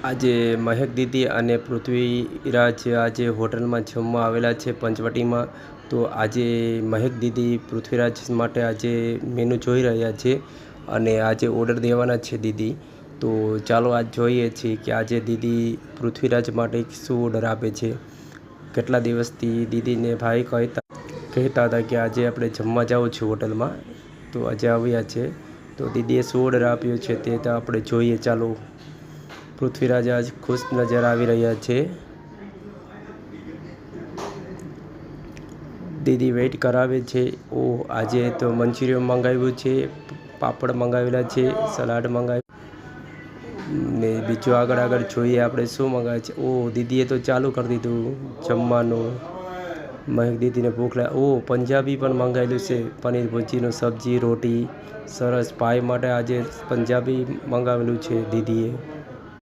આજે મહેક દીદી અને પૃથ્વીરાજ આજે હોટલમાં જમવા આવેલા છે પંચવટીમાં. તો આજે મહેક દીદી પૃથ્વીરાજ માટે આજે મેનુ જોઈ રહ્યા છે અને આજે ઓર્ડર દેવાના છે દીદી. તો ચાલો આજ જોઈએ છીએ કે આજે દીદી પૃથ્વીરાજ માટે શું ઓર્ડર આપે છે. કેટલા દિવસથી દીદીને ભાઈ કહેતા હતા કે આજે આપણે જમવા જવું છે હોટલમાં, તો આજે આવ્યા છે. તો દીદીએ શું ઓર્ડર આપ્યો છે તે તો આપણે જોઈએ. ચાલો, પૃથ્વીરાજ આજ ખુશ નજર આવી રહ્યા છે. દીદી વેઇટ કરાવે છે. આજે તો મંચુરિયન મંગાવ્યું છે, પાપડ મંગાવેલા છે, સલાડ મંગાવ્યું ને બીજું આગળ જોઈએ આપણે શું મંગાવે છે. દીદીએ તો ચાલુ કરી દીધું જમવાનું. મહેક દીદીને ભૂખ પંજાબી પણ મંગાવેલું છે, પનીર ભુજીનું સબ્જી રોટી સરસ. ભાઈ માટે આજે પંજાબી મંગાવેલું છે દીદીએ.